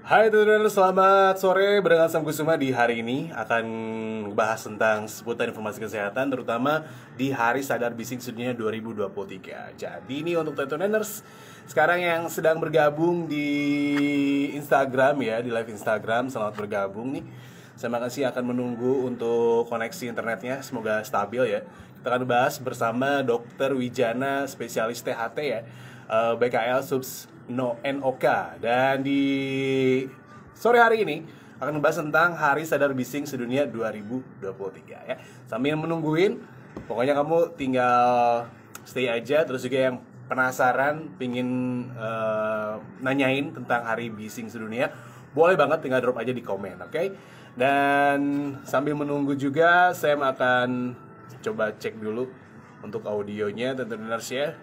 Hai teman-teman, selamat sore. Barengan Sam Kusuma di hari ini akan bahas tentang seputar informasi kesehatan, terutama di Hari Sadar Bising Sedunia 2023. Jadi ini untuk teman-temaners sekarang yang sedang bergabung di Instagram ya, di live Instagram, selamat bergabung nih. Saya makasih akan menunggu untuk koneksi internetnya, semoga stabil ya. Kita akan bahas bersama Dr. Wijana, spesialis THT ya, BKL Subs No NOK. Dan di sore hari ini akan membahas tentang Hari Sadar Bising Sedunia 2023 ya. Sambil menungguin, pokoknya kamu tinggal stay aja. Terus juga yang penasaran pingin nanyain tentang Hari Bising Sedunia, boleh banget tinggal drop aja di komen, oke? Dan sambil menunggu juga, saya akan coba cek dulu untuk audionya, tentunya ya.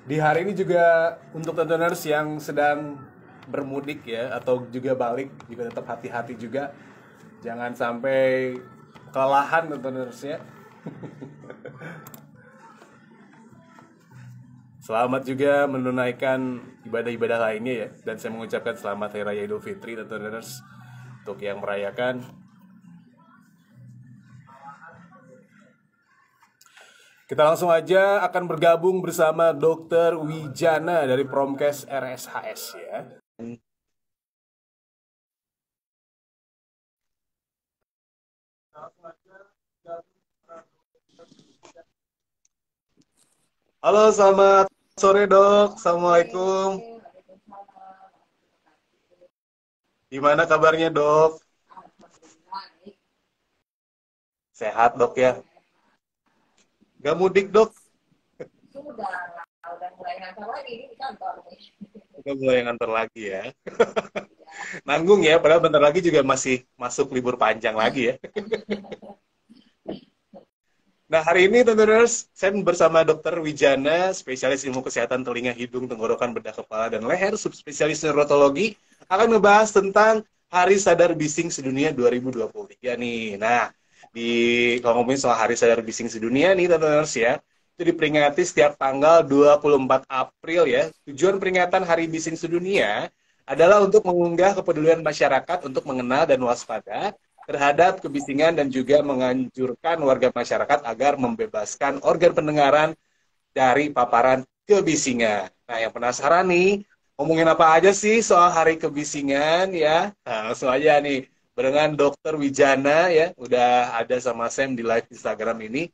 Di hari ini juga untuk tontoners yang sedang bermudik ya, atau juga balik, juga tetap hati-hati juga. Jangan sampai kelelahan tontoners ya. Selamat juga menunaikan ibadah-ibadah lainnya ya. Dan saya mengucapkan selamat Hari Raya Idul Fitri tontoners untuk yang merayakan. Kita langsung aja akan bergabung bersama Dr. Wijana dari Promkes RSHS ya. Halo, selamat sore dok. Assalamualaikum. Gimana kabarnya dok? Sehat dok ya? Gak mudik dok? Udah mulai ngantor lagi di kantor nih. Udah mulai ngantor lagi ya. Nanggung ya, padahal bentar lagi juga masih masuk libur panjang lagi ya. Nah, hari ini tentuers, saya bersama Dr. Wijana, spesialis ilmu kesehatan telinga, hidung, tenggorokan, bedah kepala, dan leher, subspesialis neurologi, akan membahas tentang Hari Sadar Bising Sedunia 2023 nih. Nah, kalau ngomongin soal Hari Sadar Bising Sedunia nih, tentuers ya, itu diperingati setiap tanggal 24 April ya. Tujuan peringatan Hari Bising Sedunia adalah untuk mengunggah kepedulian masyarakat untuk mengenal dan waspada terhadap kebisingan dan juga menganjurkan warga masyarakat agar membebaskan organ pendengaran dari paparan kebisingan. Nah, yang penasaran nih, ngomongin apa aja sih soal hari kebisingan ya? Nah, langsung aja nih, barengan Dokter Wijana ya, udah ada sama Sam di live Instagram ini.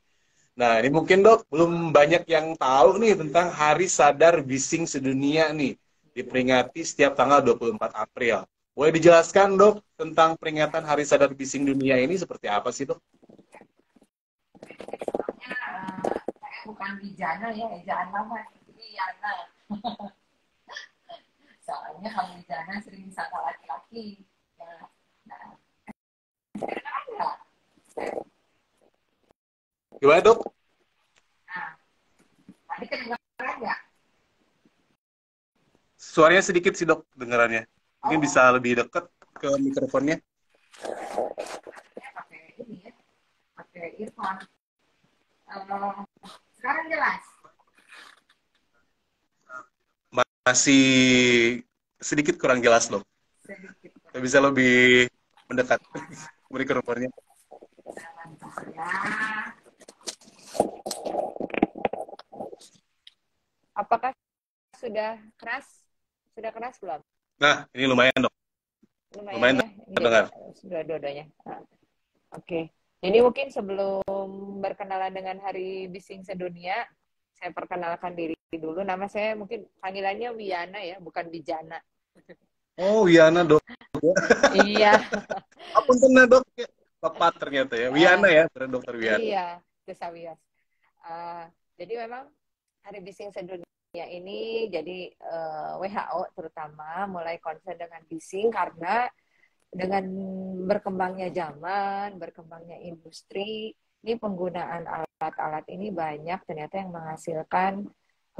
Nah, ini mungkin dok, belum banyak yang tahu nih tentang Hari Sadar Bising Sedunia nih, diperingati setiap tanggal 24 April. Boleh dijelaskan dok, tentang peringatan Hari Sadar Bising Dunia ini seperti apa sih dok? Saya bukan Wijana ya, ejaan nama Wijana. Soalnya kalau Wijana sering disangka laki-laki. Ya, nah, enggak. Gimana dok? Nah, tadi kedengaran nggak? Suaranya sedikit sih dok, dengarannya. Mungkin Oh, bisa lebih dekat ke mikrofonnya. saya pakai ini ya, pakai earphone. Sekarang jelas. Masih sedikit kurang jelas dok. Sedikit Bisa lebih mendekat ke mikrofonnya. ya. Apakah sudah keras? Sudah keras belum? Nah, ini lumayan dok. Lumayan Lumayan ya. Ini jadi terdengar. sudah dua-duanya. Nah, oke. Jadi mungkin sebelum berkenalan dengan Hari Bising Sedunia, saya perkenalkan diri dulu. Nama saya mungkin panggilannya Wiana ya, bukan Wijana. Oh, Wiana dok. Iya. Apun tenang dok. Tepat ternyata ya. Wiana Uh, ya, benar dokter Wiana. iya, Kesawias. Jadi memang Hari Bising Sedunia ini jadi WHO terutama mulai concern dengan bising karena dengan berkembangnya zaman, berkembangnya industri, ini penggunaan alat-alat ini banyak ternyata yang menghasilkan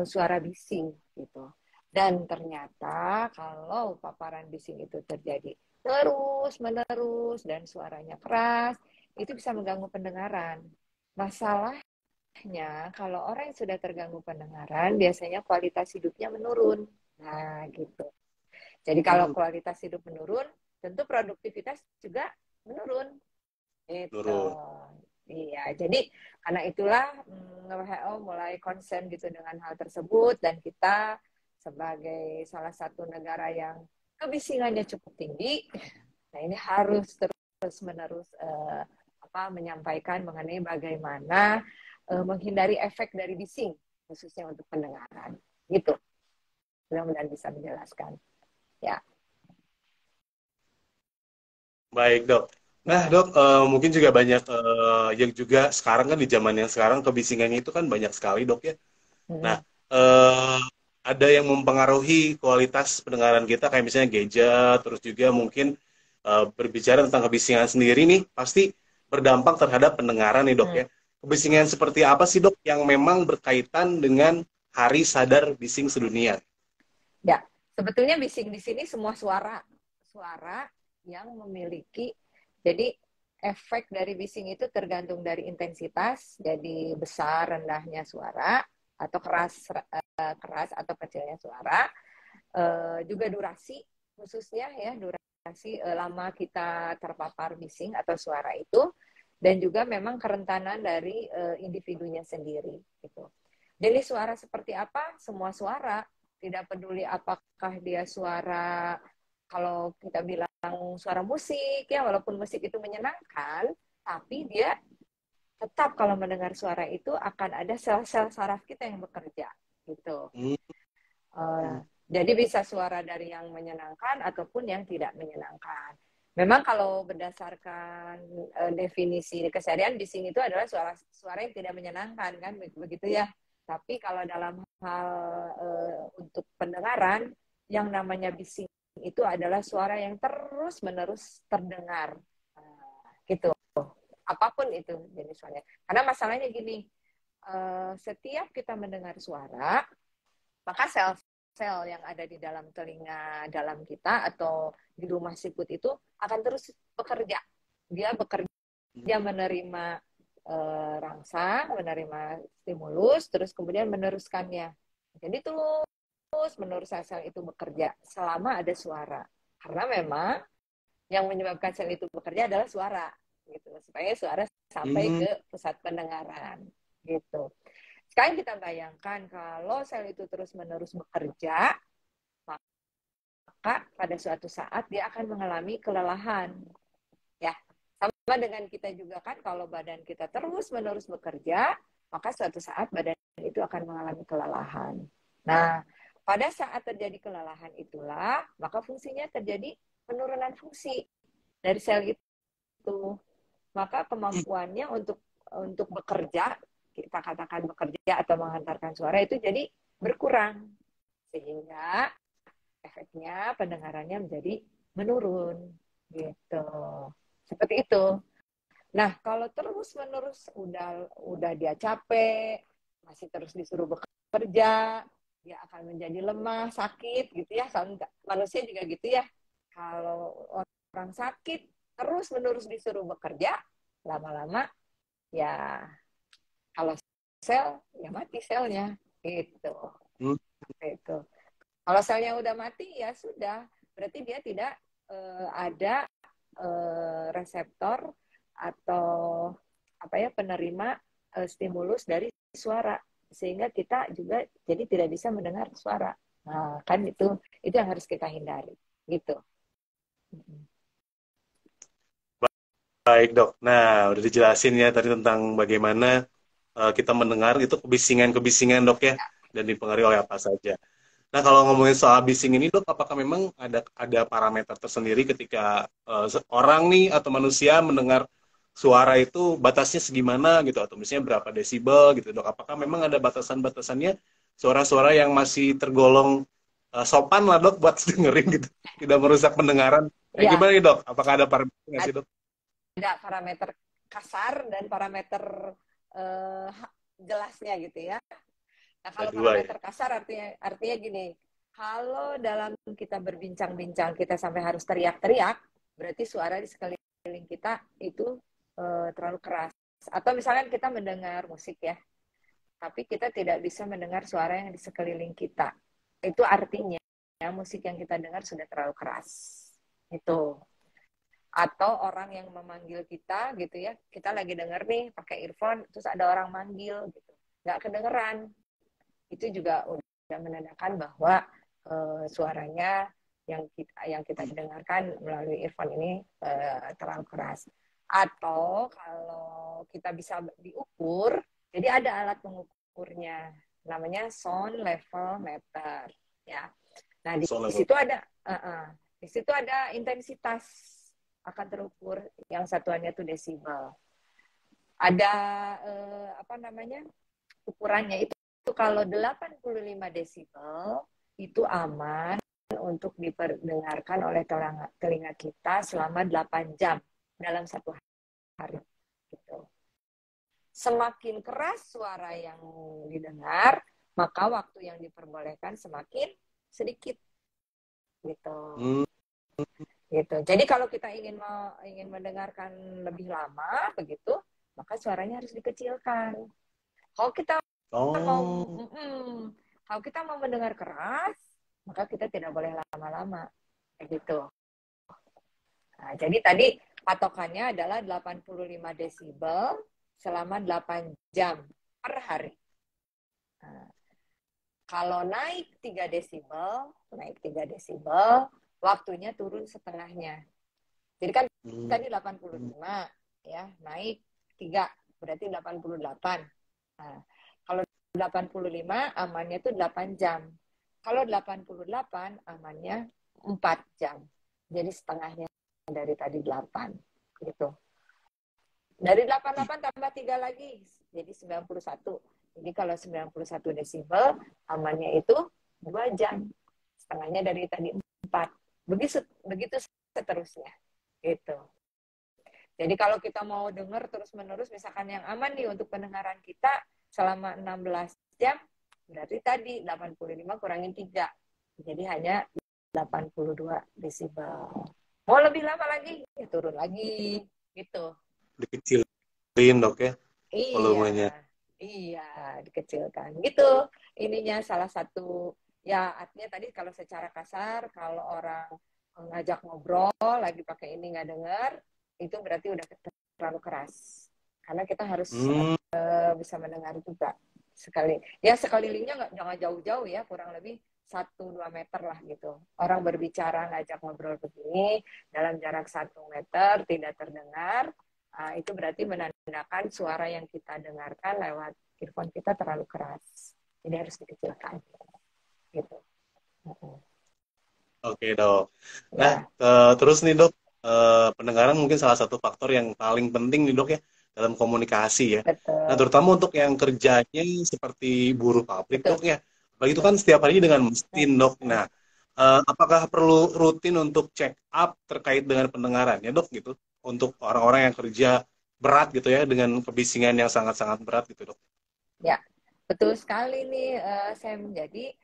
suara bising gitu. Dan ternyata kalau paparan bising itu terjadi terus menerus dan suaranya keras, itu bisa mengganggu pendengaran. Masalah kalau orang yang sudah terganggu pendengaran, biasanya kualitas hidupnya menurun. Nah, gitu. Jadi kalau Hmm, kualitas hidup menurun, tentu produktivitas juga menurun. Itu. menurun. Iya, jadi karena itulah WHO mulai concern gitu dengan hal tersebut dan kita sebagai salah satu negara yang kebisingannya cukup tinggi, nah ini harus terus menerus menyampaikan mengenai bagaimana menghindari efek dari bising khususnya untuk pendengaran. Gitu. Mudah-mudahan bisa menjelaskan. Ya. Baik, Dok. Nah, Nah, Dok, mungkin juga banyak yang juga sekarang kan di zaman yang sekarang kebisingannya itu kan banyak sekali, Dok ya. Nah, mm-mm. eh, ada yang mempengaruhi kualitas pendengaran kita kayak misalnya gadget, terus juga mungkin berbicara tentang kebisingan sendiri nih, pasti berdampak terhadap pendengaran nih, Dok Hmm. ya. Kebisingan seperti apa sih, Dok, yang memang berkaitan dengan Hari Sadar Bising Sedunia? Ya, sebetulnya bising di sini semua suara, suara yang memiliki, jadi efek dari bising itu tergantung dari intensitas, jadi besar rendahnya suara atau keras atau kecilnya suara, juga durasi khususnya ya durasi lama kita terpapar bising atau suara itu, dan juga memang kerentanan dari individunya sendiri gitu. Jadi suara seperti apa? Semua suara, tidak peduli apakah dia suara, kalau kita bilang suara musik ya, walaupun musik itu menyenangkan, tapi dia tetap kalau mendengar suara itu akan ada sel-sel saraf kita yang bekerja gitu. Hmm. Uh, jadi bisa suara dari yang menyenangkan ataupun yang tidak menyenangkan. Memang kalau berdasarkan definisi keseharian bising itu adalah suara yang tidak menyenangkan kan begitu ya. Tapi kalau dalam hal untuk pendengaran yang namanya bising itu adalah suara yang terus-menerus terdengar. Gitu. Apapun itu jenis suaranya. Karena masalahnya gini, setiap kita mendengar suara, maka sel-sel yang ada di dalam telinga dalam kita atau di rumah siput itu akan terus bekerja. Dia bekerja menerima rangsang, menerima stimulus, terus kemudian meneruskannya. Jadi terus menerus sel-sel itu bekerja selama ada suara. Karena memang yang menyebabkan sel itu bekerja adalah suara, gitu. Supaya suara sampai Hmm. ke pusat pendengaran, gitu. Sekarang kita bayangkan kalau sel itu terus-menerus bekerja, maka pada suatu saat dia akan mengalami kelelahan. Ya, sama dengan kita juga kan kalau badan kita terus-menerus bekerja, maka suatu saat badan itu akan mengalami kelelahan. Nah, pada saat terjadi kelelahan itulah, maka fungsinya terjadi penurunan fungsi dari sel itu. Maka kemampuannya untuk bekerja, kita katakan bekerja atau menghantarkan suara itu jadi berkurang, sehingga efeknya pendengarannya menjadi menurun gitu. Seperti itu. Nah, kalau terus-menerus udah dia capek, masih terus disuruh bekerja, dia akan menjadi lemah, sakit gitu ya. Manusia juga gitu ya. Kalau orang sakit terus-menerus disuruh bekerja, lama-lama ya kalau sel ya mati selnya gitu. Hmm. Itu. Kalau selnya udah mati ya sudah, berarti dia tidak ada reseptor atau apa ya penerima stimulus dari suara, sehingga kita juga jadi tidak bisa mendengar suara. Nah, kan itu yang harus kita hindari gitu. Baik, Dok. Nah, udah dijelasin ya tadi tentang bagaimana kita mendengar itu kebisingan-kebisingan, Dok ya, dan dipengaruhi oleh apa saja. Nah, kalau ngomongin soal bising ini, Dok, apakah memang ada parameter tersendiri ketika orang nih atau manusia mendengar suara itu batasnya segimana gitu, atau misalnya berapa desibel gitu, Dok? Apakah memang ada batasan-batasannya suara-suara yang masih tergolong sopan lah, Dok, buat dengerin gitu, tidak merusak pendengaran? Kayak Ya, gimana nih, Dok? Apakah ada parameter nggak sih, Dok? ada parameter kasar dan parameter eh, jelasnya gitu ya. Nah, Ada kalau dua ya. parameter kasar artinya gini, kalau dalam kita berbincang-bincang kita sampai harus teriak-teriak, berarti suara di sekeliling kita itu terlalu keras. Atau misalkan kita mendengar musik ya, tapi kita tidak bisa mendengar suara yang di sekeliling kita. Itu artinya musik yang kita dengar sudah terlalu keras. Itu. Atau orang yang memanggil kita gitu ya, kita lagi denger nih pakai earphone, terus ada orang manggil gitu, nggak kedengeran. Itu juga udah menandakan bahwa suaranya yang kita dengarkan melalui earphone ini terlalu keras. Atau kalau kita bisa diukur, jadi ada alat pengukurnya, namanya sound level meter, ya. Nah di situ ada di situ ada intensitas akan terukur yang satuannya itu desibel. Ada apa namanya? Ukurannya itu kalau 85 desibel itu aman untuk diperdengarkan oleh telinga kita selama 8 jam dalam satu hari. Gitu. Semakin keras suara yang didengar, maka waktu yang diperbolehkan semakin sedikit. Gitu. Gitu. Jadi kalau kita ingin mendengarkan lebih lama begitu, maka suaranya harus dikecilkan. Kalau kita kalau kita mau mendengar keras, maka kita tidak boleh lama-lama. Begitu. Nah, jadi tadi patokannya adalah 85 desibel selama 8 jam per hari. Nah, kalau naik 3 desibel, waktunya turun setengahnya. Jadi kan tadi 85 ya, naik 3 berarti 88. Nah, kalau 85 amannya itu 8 jam. Kalau 88 amannya 4 jam. Jadi setengahnya dari tadi 8 gitu. Dari 88 tambah 3 lagi jadi 91. Jadi kalau 91 desibel amannya itu 2 jam. Setengahnya dari tadi 4. Begitu seterusnya. Gitu. Jadi kalau kita mau dengar terus-menerus, misalkan yang aman nih untuk pendengaran kita selama 16 jam, berarti tadi 85 kurangin 3. Jadi hanya 82 desibel. Mau lebih lama lagi, ya turun lagi. Gitu. Dikecilin dok ya volumenya. Iya, dikecilkan. Gitu. Ininya salah satu, ya artinya tadi kalau secara kasar, kalau orang ngajak ngobrol, lagi pakai ini nggak dengar, itu berarti udah terlalu keras. Karena kita harus bisa mendengar juga. Sekelilingnya jangan jauh-jauh ya, kurang lebih 1-2 meter lah gitu. Orang berbicara ngajak ngobrol begini, dalam jarak 1 meter tidak terdengar, itu berarti menandakan suara yang kita dengarkan lewat earphone kita terlalu keras. Jadi harus dikecilkan. Gitu. Oke dok. Nah, terus nih dok, pendengaran mungkin salah satu faktor yang paling penting nih dok ya dalam komunikasi ya. Betul. Nah, terutama untuk yang kerjanya seperti buruh pabrik dok ya. Apalagi itu kan setiap hari dengan mesin dok. Nah, apakah perlu rutin untuk check up terkait dengan pendengaran ya dok gitu? Untuk orang-orang yang kerja berat gitu ya dengan kebisingan yang sangat-sangat berat gitu dok. Ya, betul sekali nih Sam. Jadi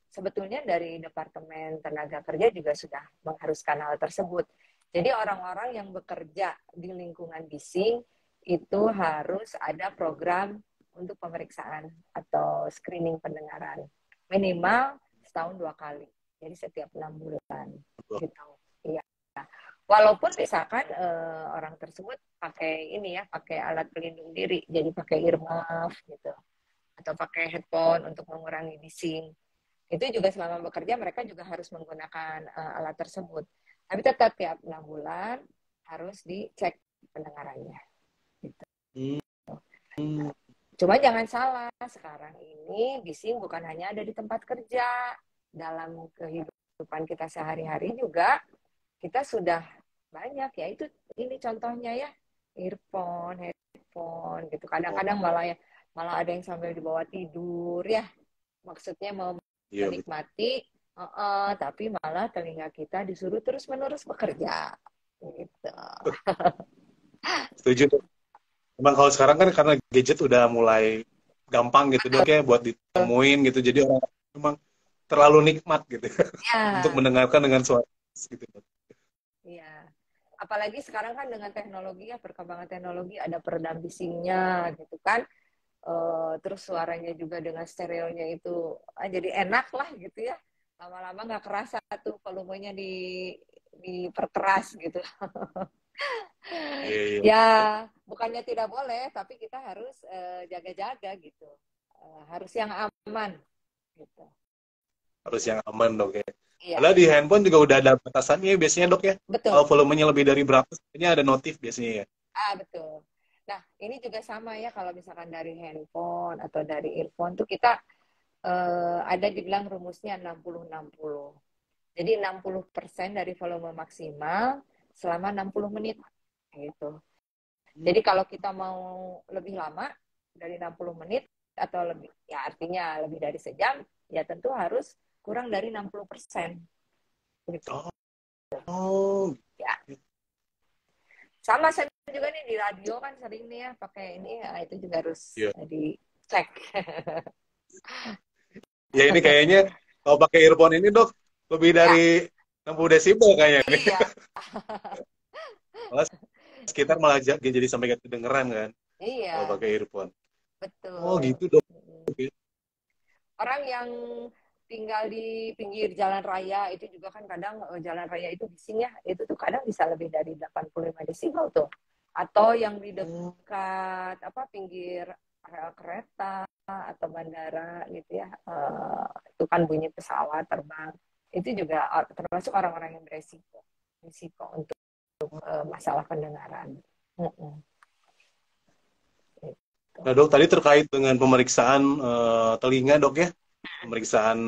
sebetulnya dari Departemen Tenaga Kerja juga sudah mengharuskan hal tersebut. Jadi orang-orang yang bekerja di lingkungan bising itu harus ada program untuk pemeriksaan atau screening pendengaran. Minimal setahun 2 kali. Jadi setiap 6 bulan. Gitu. Iya. Walaupun misalkan orang tersebut pakai ini ya, pakai alat pelindung diri, jadi pakai earmuff gitu, atau pakai headphone untuk mengurangi bising. Itu juga selama bekerja mereka juga harus menggunakan alat tersebut. Tapi tetap tiap 6 bulan harus dicek pendengarannya. Gitu. Cuma jangan salah, sekarang ini bising bukan hanya ada di tempat kerja, dalam kehidupan kita sehari-hari juga kita sudah banyak ya, itu ini contohnya ya, earphone, headphone gitu. Kadang-kadang malah ada yang sambil dibawa tidur ya, maksudnya mau menikmati, tapi malah telinga kita disuruh terus-menerus bekerja gitu. Setuju dok. Memang kalau sekarang kan karena gadget udah mulai gampang gitu dok ya buat ditemuin gitu, jadi orang memang terlalu nikmat gitu ya. Untuk mendengarkan dengan suara gitu dok. Iya. Apalagi sekarang kan dengan teknologi ya, perkembangan teknologi, ada peredam bisingnya gitu kan. terus suaranya juga dengan stereonya itu jadi enak lah gitu ya. Lama-lama nggak kerasa tuh volumenya diperkeras gitu. Iya, iya. Ya, bukannya tidak boleh, tapi kita harus jaga-jaga gitu. Harus yang aman gitu. Harus yang aman dok ya. Iya, Padahal di handphone juga udah ada batasannya biasanya dok ya. betul. Kalau volumenya lebih dari berapa, sebenarnya ada notif biasanya ya. Betul. Nah, ini juga sama ya kalau misalkan dari handphone atau dari earphone tuh kita ada dibilang rumusnya 60-60. Jadi 60% dari volume maksimal selama 60 menit gitu. Jadi kalau kita mau lebih lama dari 60 menit atau lebih, ya artinya lebih dari sejam, ya tentu harus kurang dari 60%. Gitu. Oh, oh. Ya. Sama saya juga nih di radio kan sering nih ya pakai ini, ya, itu juga harus Iya. dicek. Ya ini kayaknya kalau pakai earphone ini dok lebih Ya, dari 60 desibel kayaknya nih. iya, Malah sekitar malah jadi sampai gak kedengeran kan kalau iya, pakai earphone. Oh betul. gitu dok. Orang yang tinggal di pinggir jalan raya itu juga kan kadang jalan raya itu bising ya, itu tuh kadang bisa lebih dari 85 desibel tuh. Atau yang di Oh, dekat pinggir rel kereta atau bandara gitu ya, itu kan bunyi pesawat terbang. Itu juga termasuk orang-orang yang beresiko untuk masalah pendengaran. nah dok tadi terkait dengan pemeriksaan telinga dok ya, pemeriksaan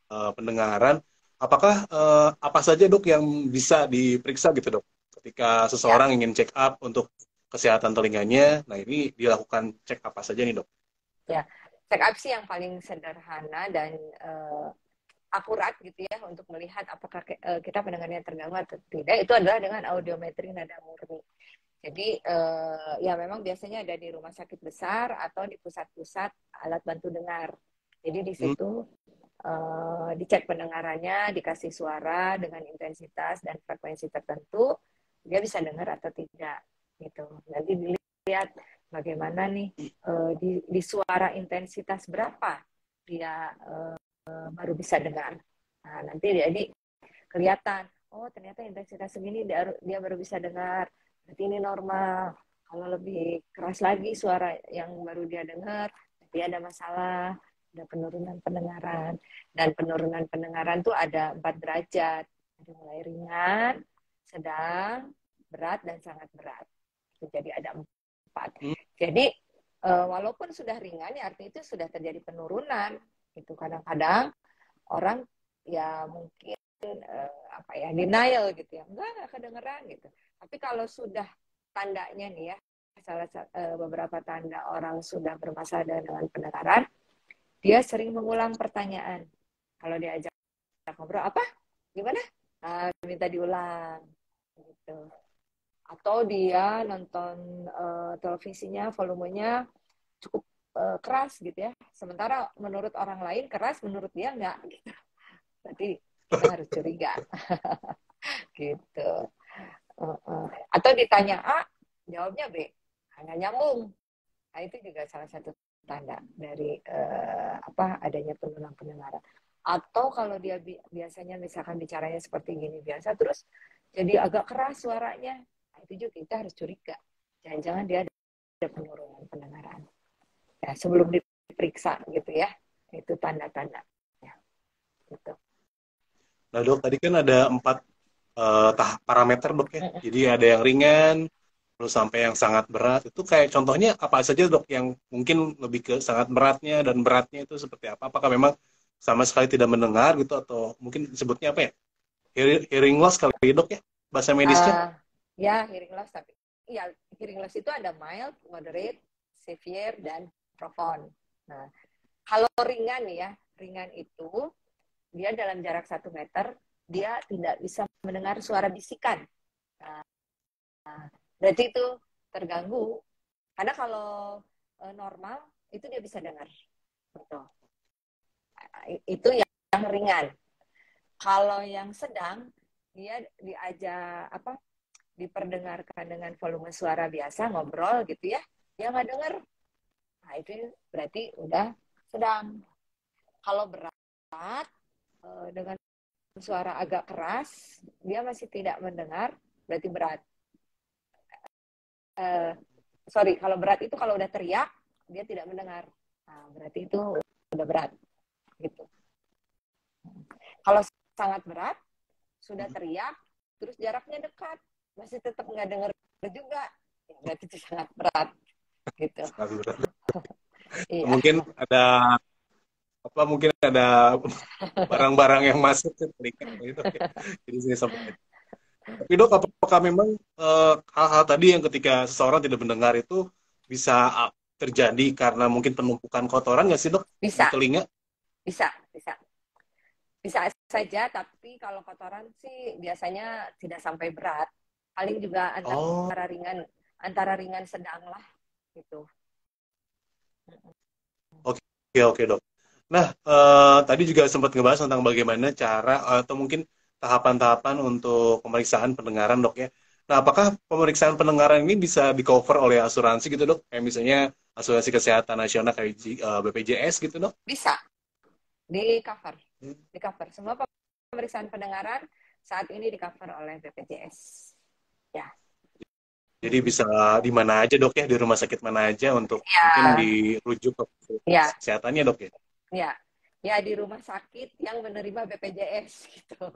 pendengaran. Apakah apa saja dok yang bisa diperiksa gitu dok? Ketika Ya, seseorang ingin check up untuk kesehatan telinganya, nah ini dilakukan cek apa saja nih dok? ya. Check up sih yang paling sederhana dan akurat gitu ya untuk melihat apakah kita pendengarannya terganggu atau tidak, itu adalah dengan audiometri nada murni. Jadi ya memang biasanya ada di rumah sakit besar atau di pusat-pusat alat bantu dengar. Jadi di Hmm, situ dicek pendengarannya, dikasih suara dengan intensitas dan frekuensi tertentu, dia bisa dengar atau tidak gitu. Nanti dilihat bagaimana nih di suara intensitas berapa dia baru bisa dengar. Nah, nanti jadi kelihatan, oh ternyata intensitas segini dia baru bisa dengar. Berarti ini normal. Kalau lebih keras lagi suara yang baru dia dengar, berarti ada masalah, ada penurunan pendengaran. Dan penurunan pendengaran tuh ada 4 derajat. Ada mulai ringan, sedang, berat, dan sangat berat. Jadi ada 4. hmm. Jadi walaupun sudah ringan, ya artinya itu sudah terjadi penurunan. Itu kadang-kadang orang ya mungkin denial gitu ya, enggak kedengeran gitu. Tapi kalau sudah tandanya nih ya, beberapa tanda orang sudah bermasalah dengan pendengaran, dia sering mengulang pertanyaan. Kalau diajak ngobrol apa, gimana, minta diulang gitu. Atau dia nonton televisinya volumenya cukup keras gitu ya, sementara menurut orang lain keras, menurut dia enggak gitu. Berarti kita harus curiga gitu. Atau ditanya A, jawabnya B, hanya nyambung. Nah, itu juga salah satu tanda dari adanya penurunan pendengaran. Atau kalau dia biasanya misalkan bicaranya seperti gini biasa, terus jadi agak keras suaranya, nah, itu juga kita harus curiga. Jangan-jangan dia ada penurunan pendengaran. Ya, sebelum diperiksa gitu ya, itu tanda-tanda. Ya, gitu. Nah dok, tadi kan ada 4 parameter dok ya. Jadi ada yang ringan, terus sampai yang sangat berat. Itu kayak contohnya apa saja dok yang mungkin lebih ke sangat beratnya dan beratnya itu seperti apa? Apakah memang sama sekali tidak mendengar gitu atau mungkin disebutnya apa ya? Hearing loss kali dok ya bahasa medisnya? Ya, hearing loss, tapi ya hearing loss itu ada mild, moderate, severe, dan profound. Nah, kalau ringan ya, ringan itu dia dalam jarak 1 meter dia tidak bisa mendengar suara bisikan. Nah, berarti itu terganggu. Karena kalau normal itu dia bisa dengar. Betul. Itu yang ringan. Kalau yang sedang dia diajak diperdengarkan dengan volume suara biasa, ngobrol gitu ya, dia nggak dengar. Nah, itu berarti udah sedang. Kalau berat, dengan suara agak keras, dia masih tidak mendengar, berarti berat. Uh, Sorry, kalau berat itu kalau udah teriak, dia tidak mendengar. Nah, berarti itu udah berat. Gitu. Kalau sangat berat, sudah teriak, terus jaraknya dekat, masih tetap nggak dengar juga, ya berarti itu sangat berat. Gitu. Iya. Mungkin ada mungkin ada barang-barang yang masuk ke telinga gitu. Jadi saya sampaikan. Tapi dok, apakah memang hal-hal tadi yang ketika seseorang tidak mendengar itu bisa terjadi karena mungkin penumpukan kotoran nggak sih dok di Bisa, telinga? bisa, bisa. Bisa saja, tapi kalau kotoran sih biasanya tidak sampai berat. Paling juga Oh, antara ringan sedang lah gitu. oke oke dok. Nah, tadi juga sempat ngebahas tentang bagaimana cara atau mungkin tahapan-tahapan untuk pemeriksaan pendengaran dok ya. Nah, apakah pemeriksaan pendengaran ini bisa di-cover oleh asuransi gitu dok? Kayak misalnya asuransi kesehatan nasional kayak BPJS gitu dok? Bisa di cover, Hmm. di cover. Semua pemeriksaan pendengaran saat ini di cover oleh BPJS. Ya. Jadi bisa di mana aja dok ya, di rumah sakit mana aja untuk mungkin Ya, dirujuk ke ya, kesehatannya dok ya? ya, ya di rumah sakit yang menerima BPJS gitu.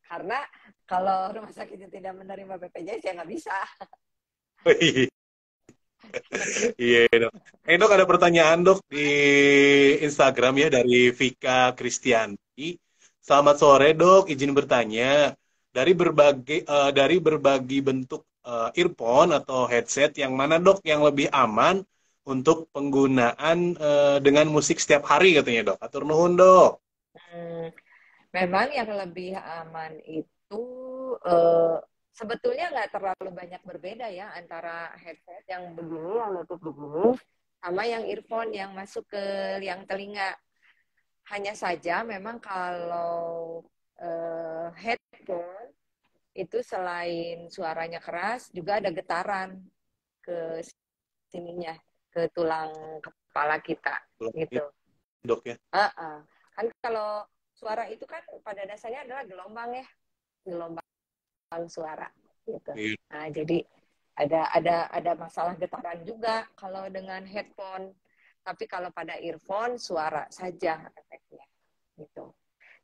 Karena kalau rumah sakitnya tidak menerima BPJS ya nggak bisa. Iya dok. Dok ada pertanyaan dok di Instagram ya dari Vika Kristianti. Selamat sore dok, izin bertanya. Dari berbagai bentuk earphone atau headset yang mana dok yang lebih aman untuk penggunaan dengan musik setiap hari katanya dok. Atur nuhun dok. Hmm, Memang yang lebih aman itu eh, sebetulnya nggak terlalu banyak berbeda ya antara headset yang begini, yang nutup begini, sama yang earphone yang masuk ke liang telinga. Hanya saja memang kalau headphone itu selain suaranya keras, juga ada getaran ke sininya, ke tulang kepala kita, gitu. Dok ya. Kan kalau suara itu kan pada dasarnya adalah gelombang ya, gelombang suara gitu. Iya. Nah, jadi ada masalah getaran juga kalau dengan headphone. Tapi kalau pada earphone suara saja efeknya gitu.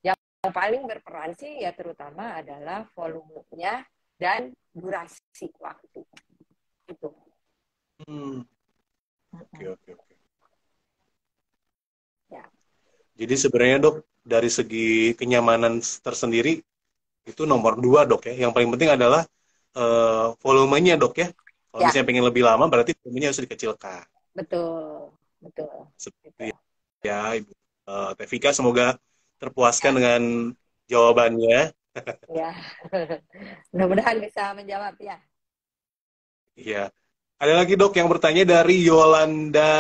Yang paling berperan sih ya terutama adalah volumenya dan durasi waktu itu. Hmm, oke oke oke. Ya, Jadi sebenarnya dok dari segi kenyamanan tersendiri itu nomor dua dok ya. Yang paling penting adalah volumenya dok ya. Kalau ya misalnya pengen lebih lama berarti volumenya harus dikecilkan. betul, betul. Seperti Gitu. ya Ibu Tevika semoga terpuaskan Ya, dengan jawabannya. ya. Mudah-mudahan bisa menjawab ya. Iya. Ada lagi dok yang bertanya dari Yolanda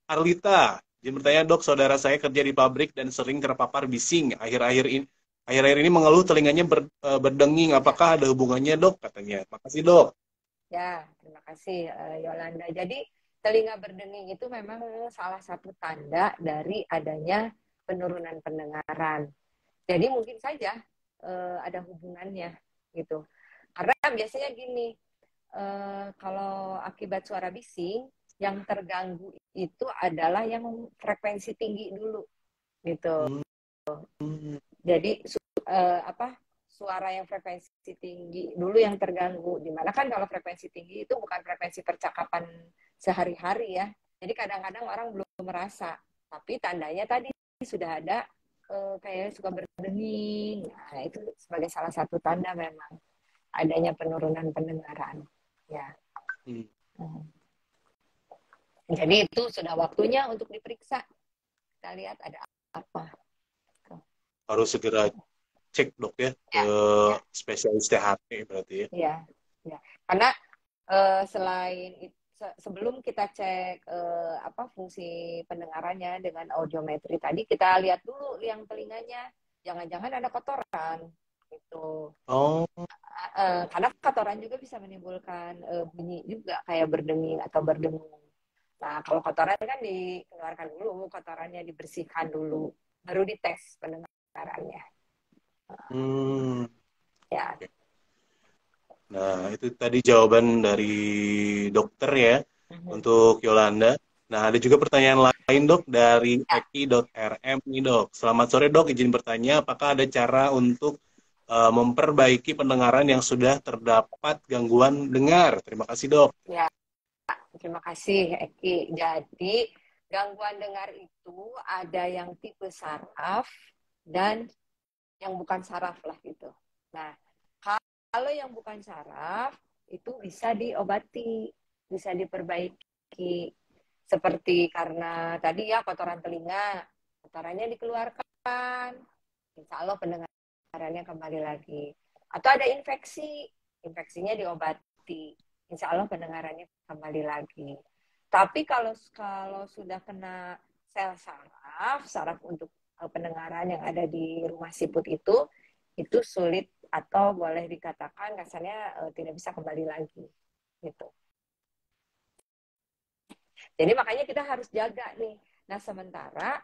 Arlita. Dia bertanya dok, saudara saya kerja di pabrik dan sering terpapar bising. Akhir-akhir ini mengeluh telinganya berdenging. Ya. Apakah ada hubungannya dok? Katanya. Makasih dok. Ya, terima kasih Yolanda. Jadi telinga berdenging itu memang salah satu tanda dari adanya penurunan pendengaran. Jadi mungkin saja ada hubungannya gitu. Karena biasanya gini, kalau akibat suara bising yang terganggu itu adalah yang frekuensi tinggi dulu gitu. Hmm. Jadi apa suara yang frekuensi tinggi dulu yang terganggu. Dimana kan kalau frekuensi tinggi itu bukan frekuensi percakapan sehari-hari ya. Jadi kadang-kadang orang belum merasa, tapi tandanya tadi sudah ada kayak suka berdenging. Nah, itu sebagai salah satu tanda memang adanya penurunan pendengaran. Ya. Hmm. Jadi itu sudah waktunya untuk diperiksa. Kita lihat ada apa. Harus segera cek dok ya ke Ya, ya, spesialis THT berarti ya. ya, ya. Karena selain itu, sebelum kita cek apa fungsi pendengarannya dengan audiometri tadi, kita lihat dulu liang telinganya. Jangan-jangan ada kotoran gitu. Oh, Karena kotoran juga bisa menimbulkan bunyi juga kayak berdenging atau berdengung. Nah, kalau kotoran kan dikeluarkan dulu, kotorannya dibersihkan dulu, baru dites pendengarannya. Hmm. Ya. Nah, itu tadi jawaban dari dokter ya Mhm. untuk Yolanda. Nah, ada juga pertanyaan lain dok dari Ya, eki.rm nih dok. Selamat sore dok, izin bertanya apakah ada cara untuk memperbaiki pendengaran yang sudah terdapat gangguan dengar? Terima kasih dok. ya, terima kasih Eki. Jadi, gangguan dengar itu ada yang tipe saraf dan yang bukan saraf lah gitu. Nah, kalau yang bukan saraf itu bisa diobati, bisa diperbaiki. Seperti karena tadi ya kotoran telinga, kotorannya dikeluarkan, insya Allah pendengarannya kembali lagi. Atau ada infeksi, infeksinya diobati, insya Allah pendengarannya kembali lagi. Tapi kalau sudah kena sel saraf, saraf untuk pendengaran yang ada di rumah siput itu sulit atau boleh dikatakan kasarnya tidak bisa kembali lagi gitu. Jadi makanya kita harus jaga nih. Nah sementara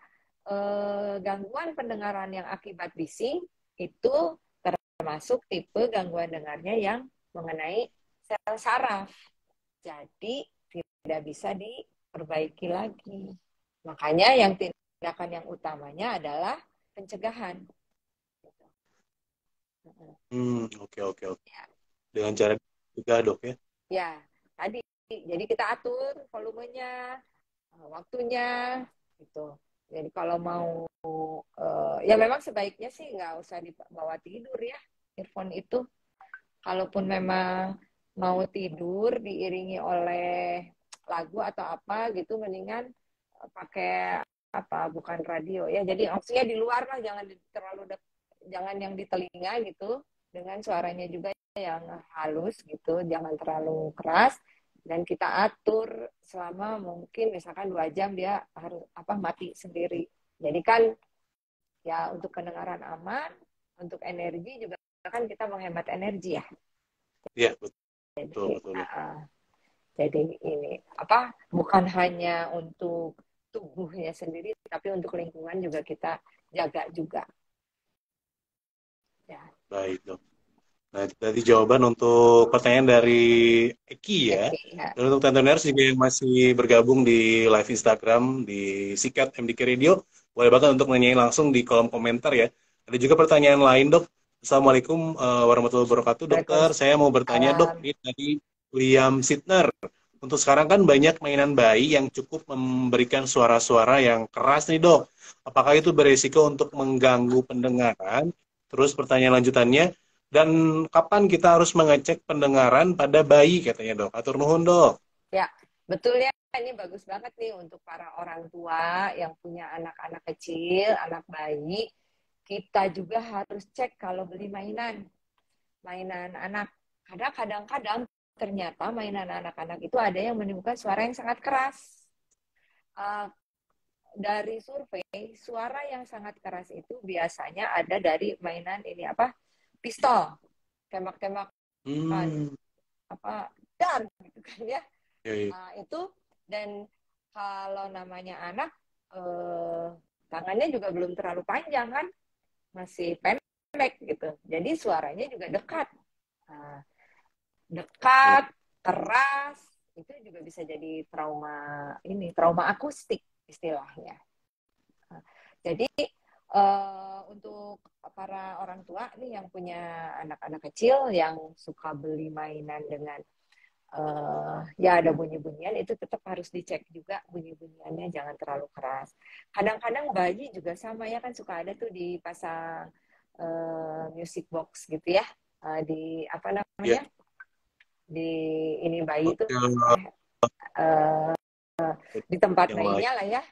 gangguan pendengaran yang akibat bising itu termasuk tipe gangguan dengarnya yang mengenai sel saraf. Jadi tidak bisa diperbaiki lagi. Makanya yang tindakan yang utamanya adalah pencegahan. Oke oke oke. Dengan cara juga dok ya. Ya, tadi. Jadi kita atur volumenya, waktunya, gitu. Jadi kalau mau, ya memang sebaiknya sih nggak usah dibawa tidur ya, earphone itu. Kalaupun memang mau tidur diiringi oleh lagu atau apa gitu, mendingan pakai apa, bukan radio ya. Jadi maksudnya di luar lah, jangan terlalu jangan yang di telinga gitu, dengan suaranya juga yang halus gitu, jangan terlalu keras, dan kita atur selama mungkin misalkan 2 jam dia harus apa mati sendiri. Jadi kan ya untuk pendengaran aman, untuk energi juga kan kita menghemat energi ya. Iya betul Jadi betul dok. jadi ini apa, bukan hanya untuk tubuhnya sendiri tapi untuk lingkungan juga kita jaga juga ya. Baik dok. Nah, itu tadi jawaban untuk pertanyaan dari Eki ya. Oke ya. Dan untuk Tenteners juga yang masih bergabung di live Instagram di Sikat MDK Radio, boleh banget untuk nanyain langsung di kolom komentar ya. Ada juga pertanyaan lain dok. Assalamualaikum warahmatullahi wabarakatuh dokter. Saya mau bertanya dok, Waalaikumsalam. ini tadi William Sidner. Untuk sekarang kan banyak mainan bayi yang cukup memberikan suara-suara yang keras nih dok. Apakah itu beresiko untuk mengganggu pendengaran? Terus pertanyaan lanjutannya, dan kapan kita harus mengecek pendengaran pada bayi katanya dok? Atur nuhun dok. Ya, betul ya. Ini bagus banget nih untuk para orang tua yang punya anak-anak kecil, anak bayi. Kita juga harus cek kalau beli mainan anak. Karena kadang-kadang ternyata mainan anak-anak itu ada yang menimbulkan suara yang sangat keras. Uh, dari survei, suara yang sangat keras itu biasanya ada dari mainan ini apa? Pistol, tembak-tembakan, Hmm, apa? Dan gitu kan ya. ya, ya. Itu, dan kalau namanya anak, tangannya juga belum terlalu panjang kan, masih pendek gitu. Jadi suaranya juga dekat. Nah, dekat, keras, itu juga bisa jadi trauma akustik istilahnya. Nah, jadi untuk para orang tua nih yang punya anak-anak kecil yang suka beli mainan dengan ya ada bunyi-bunyian, itu tetap harus dicek juga bunyi-bunyiannya jangan terlalu keras. Kadang-kadang bayi juga sama ya kan, suka ada tuh dipasang music box gitu ya, di apa Ya. namanya, di ini bayi itu Hotel uh, di tempat yang lain. bayinya lah ya,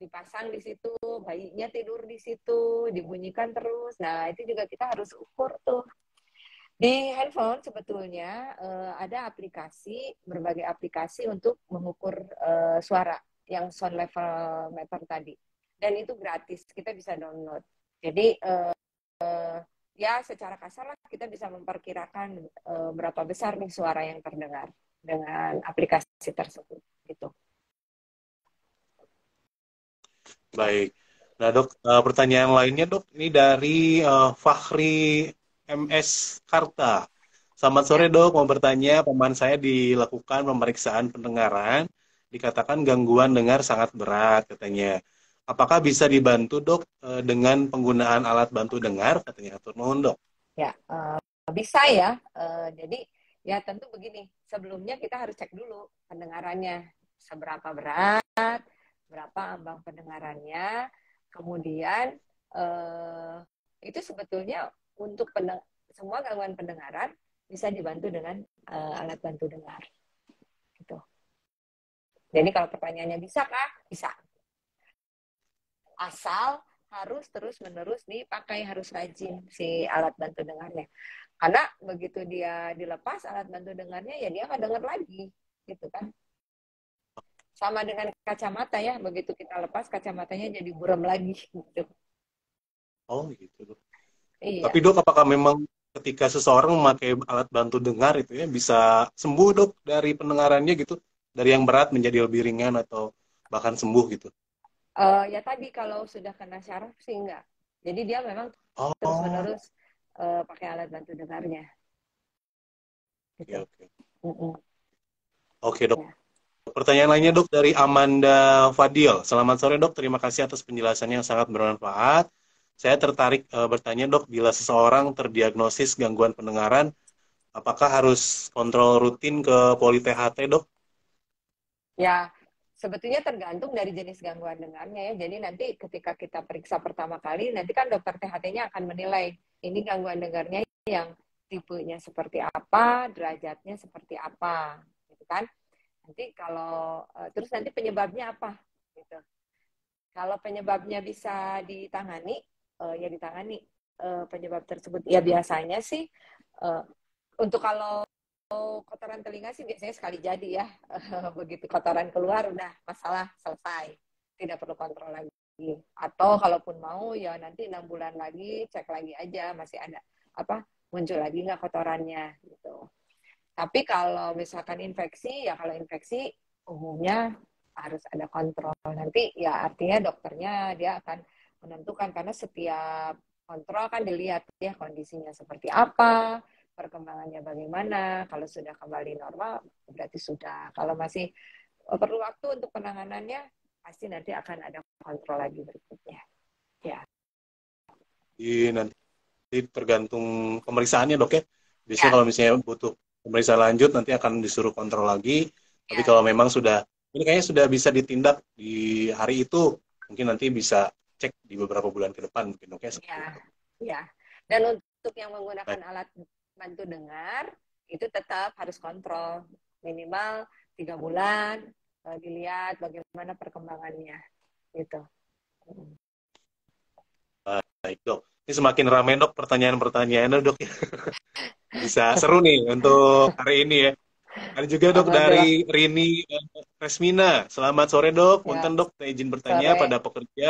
dipasang di situ, bayinya tidur di situ, dibunyikan terus. Nah itu juga kita harus ukur tuh. Di handphone sebetulnya ada berbagai aplikasi untuk mengukur suara yang sound level meter tadi. Dan itu gratis, kita bisa download. Jadi ya secara kasar lah kita bisa memperkirakan berapa besar nih suara yang terdengar dengan aplikasi tersebut gitu. Baik. Nah, Dok, pertanyaan lainnya, Dok, ini dari Fahri MS Karta. Selamat sore, Ya. Dok. Mau bertanya, teman saya dilakukan pemeriksaan pendengaran, dikatakan gangguan dengar sangat berat, katanya. Apakah bisa dibantu, Dok, dengan penggunaan alat bantu dengar, katanya. Atur nuhun, Dok. Ya, bisa ya. Jadi ya tentu begini, sebelumnya kita harus cek dulu pendengarannya seberapa berat, berapa ambang pendengarannya, kemudian itu sebetulnya untuk semua gangguan pendengaran bisa dibantu dengan alat bantu dengar. Gitu. Jadi kalau pertanyaannya bisakah? Bisa. Asal harus terus-menerus dipakai, harus rajin si alat bantu dengarnya. Karena begitu dia dilepas alat bantu dengarnya, ya dia nggak dengar lagi, gitu kan. Sama dengan kacamata ya, begitu kita lepas kacamatanya jadi buram lagi, gitu. Oh, gitu, Dok. Tapi, Iya. Dok, apakah memang ketika seseorang memakai alat bantu dengar itu ya bisa sembuh, Dok, dari pendengarannya gitu? Dari yang berat menjadi lebih ringan atau bahkan sembuh gitu? Ya tadi kalau sudah kena syaraf sih enggak. Jadi dia memang Oh, terus-menerus pakai alat bantu dengarnya, oke, gitu. oke. Mm-mm. Oke, Dok. Ya. Pertanyaan lainnya, Dok, dari Amanda Fadil. Selamat sore, Dok. Terima kasih atas penjelasannya yang sangat bermanfaat. Saya tertarik bertanya, Dok, bila seseorang terdiagnosis gangguan pendengaran, apakah harus kontrol rutin ke Poli THT, Dok? Ya, sebetulnya tergantung dari jenis gangguan dengarnya ya. Jadi nanti ketika kita periksa pertama kali, nanti kan dokter THT-nya akan menilai ini gangguan dengarnya yang tipenya seperti apa, derajatnya seperti apa, gitu kan. Nanti kalau terus nanti penyebabnya apa, gitu. Kalau penyebabnya bisa ditangani, ya ditangani penyebab tersebut. Ya biasanya sih uh, untuk kalau kotoran telinga sih biasanya sekali jadi ya. Begitu kotoran keluar udah masalah selesai. Tidak perlu kontrol lagi. Atau kalaupun mau ya nanti 6 bulan lagi cek lagi aja masih ada apa muncul lagi nggak kotorannya gitu. Tapi kalau misalkan infeksi ya kalau infeksi umumnya harus ada kontrol. Nanti ya artinya dokternya dia akan menentukan karena setiap kontrol kan dilihat ya kondisinya seperti apa, perkembangannya bagaimana. Kalau sudah kembali normal berarti sudah. Kalau masih perlu waktu untuk penanganannya pasti nanti akan ada kontrol lagi berikutnya. Ya. Nanti tergantung pemeriksaannya, Dok, ya. Biasanya Ya. kalau misalnya butuh pemeriksaan lanjut, nanti akan disuruh kontrol lagi. Tapi Ya. kalau memang sudah, ini kayaknya sudah bisa ditindak di hari itu, mungkin nanti bisa cek di beberapa bulan ke depan, mungkin, Dok, ya, seperti Ya, itu. ya. Dan untuk yang Baik. menggunakan alat bantu dengar itu tetap harus kontrol minimal 3 bulan, dilihat bagaimana perkembangannya gitu. Baik, Dok. Ini semakin ramai, Dok, pertanyaan-pertanyaannya, Dok, ya. Bisa seru nih untuk hari ini, ya. Ada juga, Dok, Alhamdulillah. dari Rini Resmina. Selamat sore, Dok. Ya, Punten, Dok, saya izin bertanya pada sore. pekerja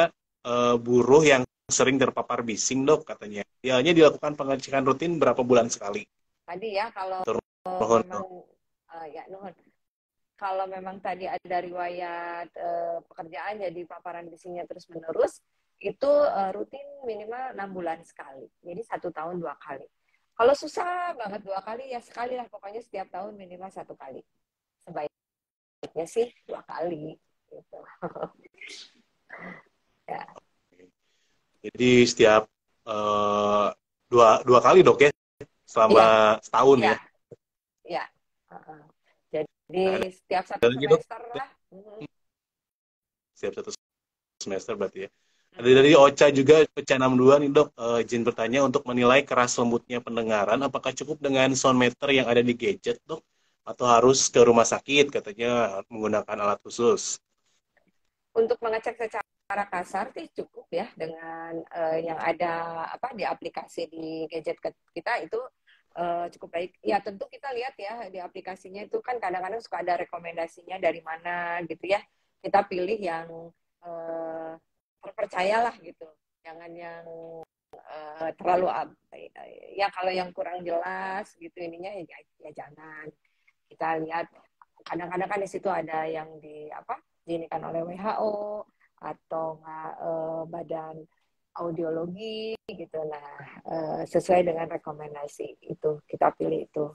buruh yang sering terpapar bising, Dok, katanya. Idealnya dilakukan pengecekan rutin berapa bulan sekali? Tadi ya kalau Mohon, memang Dok. ya nuhun. Kalau memang tadi ada riwayat pekerjaan jadi paparan bisingnya terus menerus, itu rutin minimal 6 bulan sekali. Jadi 1 tahun 2 kali. Kalau susah banget 2 kali ya sekali lah. Pokoknya setiap tahun minimal 1 kali. Sebaiknya sih 2 kali. Gitu. Ya, Jadi setiap eh, dua kali, Dok, ya, selama iya, setahun, iya, ya. iya. Jadi Nah, ada setiap satu lagi, Dok. semester lah. Setiap satu semester berarti, ya. Ada Mm-mm. dari Ocha juga, Ocha 62 nih, Dok. Izin bertanya untuk menilai keras lembutnya pendengaran, apakah cukup dengan sound meter yang ada di gadget, Dok? Atau harus ke rumah sakit, katanya menggunakan alat khusus? Untuk mengecek secara kasar sih cukup ya dengan yang ada apa di aplikasi di gadget kita itu cukup baik. Ya tentu kita lihat ya di aplikasinya itu kan kadang-kadang suka ada rekomendasinya dari mana gitu ya. Kita pilih yang uh, terpercayalah gitu. Jangan yang terlalu ya kalau yang kurang jelas gitu ininya ya, ya jangan. Kita lihat kadang-kadang kan di situ ada yang diinikan oleh WHO atau nggak badan audiologi gitu. Nah, sesuai dengan rekomendasi itu kita pilih itu.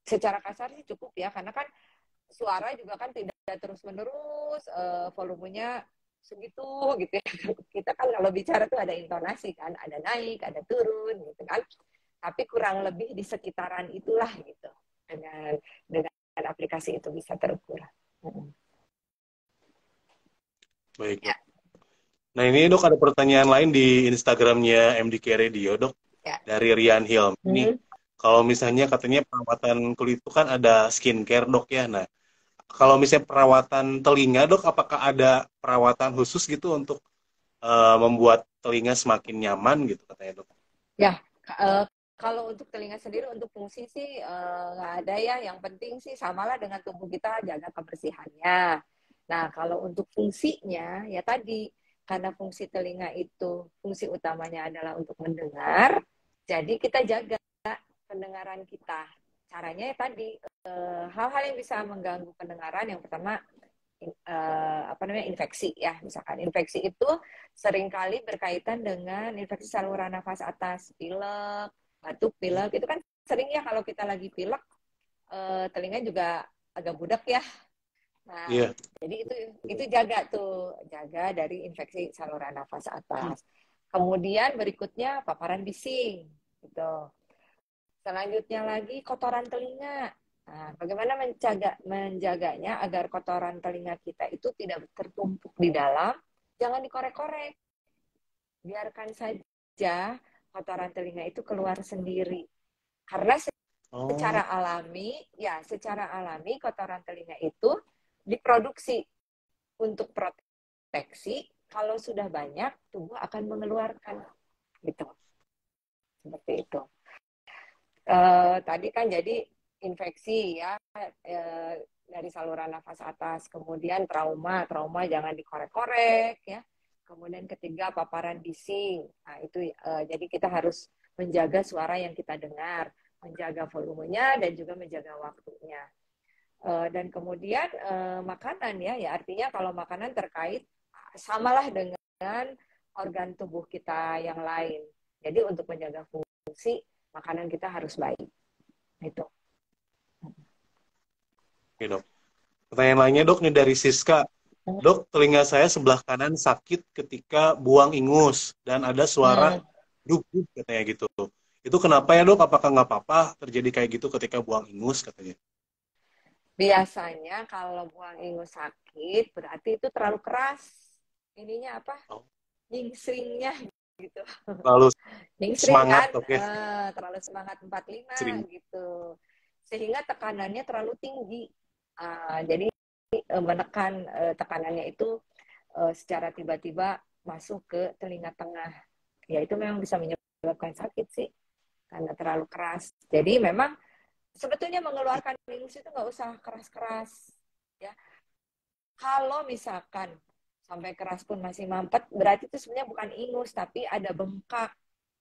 Secara kasar sih cukup ya, karena kan suara juga kan tidak terus-menerus volumenya segitu gitu ya. Kita kan kalau bicara tuh ada intonasi kan, ada naik, ada turun gitu kan. Tapi kurang lebih di sekitaran itulah gitu. Dengan aplikasi itu bisa terukur. Baik, Dok. Nah, ini Dok ada pertanyaan lain di Instagramnya MDK Radio, Dok. Ya. Dari Rian Hilm. Ini kalau misalnya katanya perawatan kulit itu kan ada skincare, Dok ya. Nah, kalau misalnya perawatan telinga, Dok, apakah ada perawatan khusus gitu untuk membuat telinga semakin nyaman gitu katanya, Dok? Ya, kalau untuk telinga sendiri untuk fungsi sih nggak ada ya. Yang penting sih samalah dengan tubuh kita, jaga kebersihannya. Nah, kalau untuk fungsinya ya tadi, karena fungsi telinga itu fungsi utamanya adalah untuk mendengar, jadi kita jaga pendengaran kita. Caranya ya tadi hal-hal yang bisa mengganggu pendengaran. Yang pertama infeksi ya, misalkan infeksi itu seringkali berkaitan dengan infeksi saluran nafas atas, pilek, batuk, pilek itu kan sering ya kalau kita lagi pilek telinga juga agak budak ya. Nah, Iya. jadi itu jaga dari infeksi saluran nafas atas. Kemudian berikutnya paparan bising gitu. Selanjutnya lagi kotoran telinga. Nah, bagaimana menjaganya agar kotoran telinga kita itu tidak tertumpuk di dalam? Jangan dikorek-korek. Biarkan saja kotoran telinga itu keluar sendiri. Karena secara alami kotoran telinga itu diproduksi untuk proteksi. Kalau sudah banyak, tubuh akan mengeluarkan. Gitu. Seperti itu. Tadi kan jadi infeksi ya dari saluran nafas atas, kemudian trauma jangan dikorek-korek ya, kemudian ketiga paparan bising. Nah itu jadi kita harus menjaga suara yang kita dengar, menjaga volumenya dan juga menjaga waktunya. Dan kemudian makanan ya artinya kalau makanan terkait samalah dengan organ tubuh kita yang lain. Jadi untuk menjaga fungsi makanan kita harus baik. Itu. Oke, Dok. Pertanyaan lainnya, Dok, nih dari Siska. Dok, telinga saya sebelah kanan sakit ketika buang ingus dan ada suara duk-duk katanya gitu. Itu kenapa ya, Dok? Apakah nggak apa-apa terjadi kayak gitu ketika buang ingus katanya? Biasanya kalau buang ingus sakit berarti itu terlalu keras. Ininya apa? Oh. Nyingsringnya gitu. Terlalu Nyingsring semangat, kan? Dok ya? Terlalu semangat 45 Sering. gitu. Sehingga tekanannya terlalu tinggi. Jadi menekan tekanannya itu secara tiba-tiba masuk ke telinga tengah. Ya itu memang bisa menyebabkan sakit sih karena terlalu keras. Jadi memang sebetulnya mengeluarkan ingus itu nggak usah keras-keras ya. Kalau misalkan sampai keras pun masih mampet, berarti itu sebenarnya bukan ingus tapi ada bengkak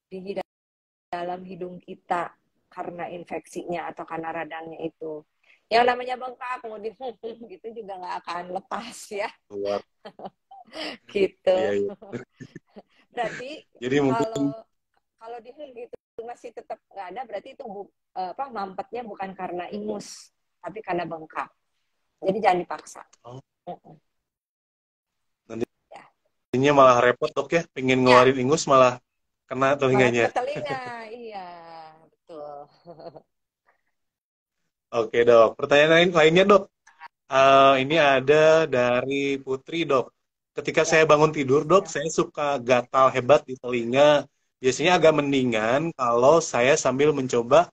di dalam hidung kita karena infeksinya atau karena radangnya itu. Yang namanya bengkak mau di gitu juga nggak akan lepas ya. Keluar. Gitu. Iya, iya. Berarti Jadi mungkin kalau di gitu masih tetap nggak ada, berarti itu mampetnya bukan karena ingus tapi karena bengkak. Jadi jangan dipaksa. nantinya malah repot, Dok ya. Pengen ngeluarin ingus malah kena Malah telinganya. ke telinga, iya betul. Oke, Dok. Pertanyaan lainnya, Dok. Ini ada dari Putri, Dok. Ketika saya bangun tidur, Dok, saya suka gatal hebat di telinga. Biasanya agak mendingan kalau saya sambil mencoba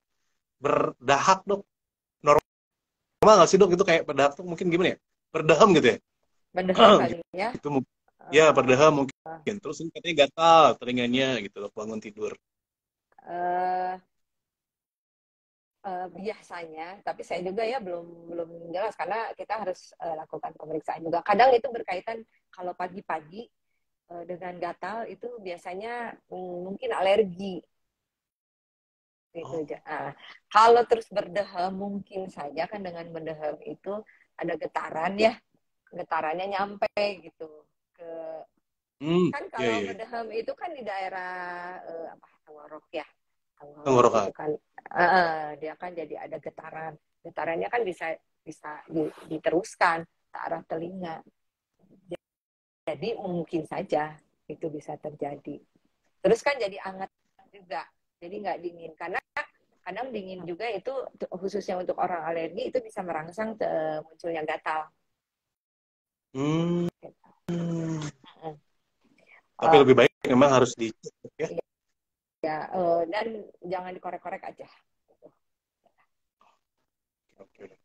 berdahak, Dok. Normal nggak sih, Dok? Itu kayak berdahak tuh mungkin gimana ya? Berdaham gitu ya? Berdaham kali ya. Itu ya, berdaham mungkin. Terus ini katanya gatal telinganya gitu, Dok, bangun tidur. Biasanya, tapi saya juga ya belum jelas karena kita harus lakukan pemeriksaan juga. Kadang itu berkaitan kalau pagi-pagi dengan gatal itu biasanya mungkin alergi Itu Oh. aja. Kalau terus berdehem, mungkin saja kan dengan berdehem itu ada getaran ya, getarannya nyampe gitu ke, kan Iya, kalau iya, iya. berdehem itu kan di daerah apa, tenggorok ya, tenggorok itu Tenggorokan. kan dia kan jadi ada getaran, getarannya kan bisa bisa diteruskan ke arah telinga, jadi mungkin saja itu bisa terjadi. Terus kan jadi anget juga, jadi nggak dingin, karena kadang dingin juga itu khususnya untuk orang alergi itu bisa merangsang munculnya gatal. Hmm. Tapi Uh, lebih baik memang harus dicek ya. ya dan jangan dikorek-korek aja. Oke.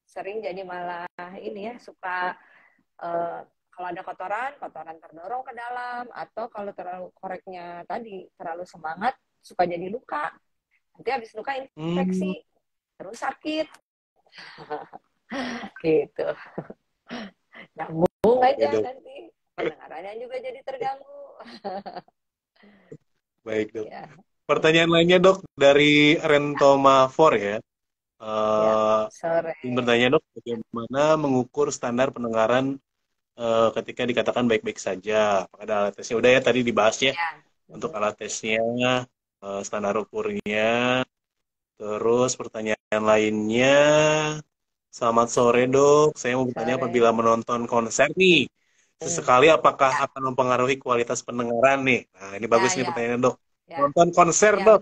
Sering jadi malah ini ya suka kalau ada kotoran, kotoran terdorong ke dalam, atau kalau terlalu koreknya tadi terlalu semangat suka jadi luka. Nanti habis luka Hmm. infeksi, terus sakit, gitu. Nyambung Oke, aja Dok. nanti pendengarannya juga jadi terganggu. Baik, Dok. Ya, Pertanyaan lainnya, Dok, dari Rentoma 4 ya. ya, Eh sore. ingin bertanya, Dok, bagaimana mengukur standar pendengaran ketika dikatakan baik-baik saja? Apakah ada alat tesnya? Udah ya, tadi dibahas ya. Ya. Untuk alat tesnya, standar ukurnya. Terus pertanyaan lainnya, selamat sore dok, saya mau bertanya Sore. apabila menonton konser nih, Hmm. sesekali apakah Ya, akan mempengaruhi kualitas pendengaran nih? Nah ini bagus ya, nih ya, pertanyaan dok. ya, Nonton konser ya, dok?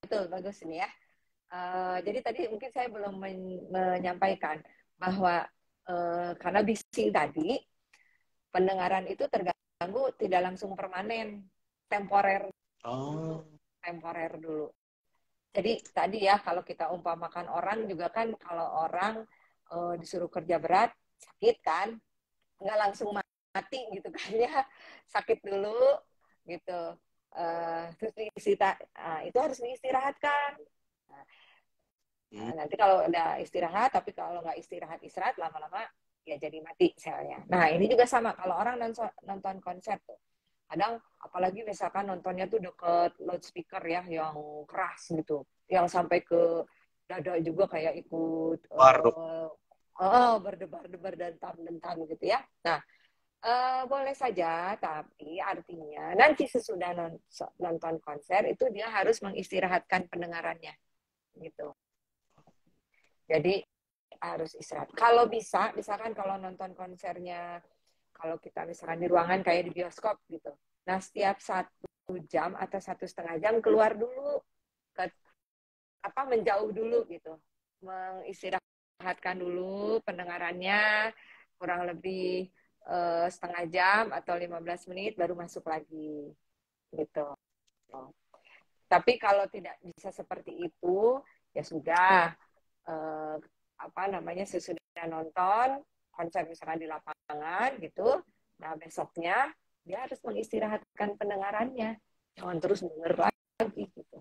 betul, bagus ini ya. Jadi tadi mungkin saya belum menyampaikan bahwa karena bising tadi, pendengaran itu terganggu tidak langsung permanen, temporer, Oh, temporer dulu. Jadi tadi ya kalau kita umpamakan orang juga kan, kalau orang disuruh kerja berat, sakit kan, nggak langsung mati gitu kan ya, sakit dulu gitu. Terus itu harus diistirahatkan. hmm, Nanti kalau udah istirahat, tapi kalau nggak istirahat lama-lama ya jadi mati selnya. Nah ini juga sama kalau orang nonton konser tuh. Kadang apalagi misalkan nontonnya tuh deket loudspeaker ya yang keras gitu, yang sampai ke dada juga kayak ikut war dok. berdebar-debar dan dentam gitu ya. Nah boleh saja, tapi artinya nanti sesudah nonton konser itu dia harus mengistirahatkan pendengarannya gitu. Jadi harus istirahat. Kalau bisa, misalkan kalau nonton konsernya, kalau kita misalkan di ruangan kayak di bioskop gitu. Nah, setiap 1 jam atau 1,5 jam keluar dulu, ke apa, menjauh dulu gitu, mengistirahatkan dulu pendengarannya kurang lebih setengah jam atau 15 menit baru masuk lagi gitu. Tapi kalau tidak bisa seperti itu, ya sudah, eh, apa namanya, sesudah nonton konser misalkan di lapangan gitu, nah besoknya dia harus mengistirahatkan pendengarannya, jangan terus denger lagi gitu.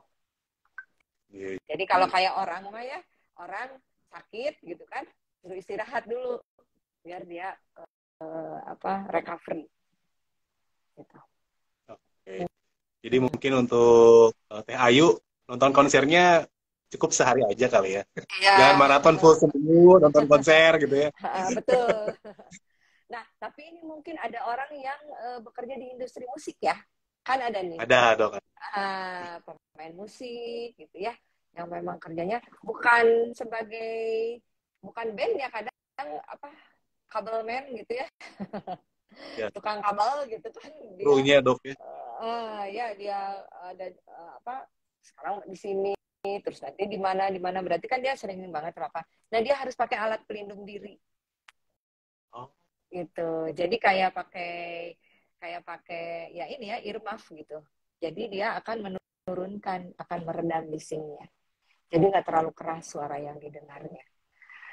Iya, Jadi kalau iya. kayak orang mah ya, orang sakit gitu kan, suruh istirahat dulu biar dia recovery gitu. Oke. Jadi mungkin untuk Teh Ayu nonton konsernya cukup sehari aja kali ya. Jangan Iya, maraton full seminggu nonton konser gitu ya. betul. Nah, tapi ini mungkin ada orang yang bekerja di industri musik ya. Kan ada nih Ada dok. pemain musik gitu ya, yang memang kerjanya bukan sebagai, bukan band ya, kadang apa, kabelman gitu ya, Ya, tukang kabel gitu kan dia. krunya dok ya. Ya dia ada apa, sekarang di sini, terus nanti di mana, berarti kan dia sering banget apa. Nah dia harus pakai alat pelindung diri Oh, gitu. Jadi kayak pakai ya ini ya, earmuff gitu. Jadi dia akan menurunkan, akan meredam bisingnya. Jadi nggak terlalu keras suara yang didengarnya.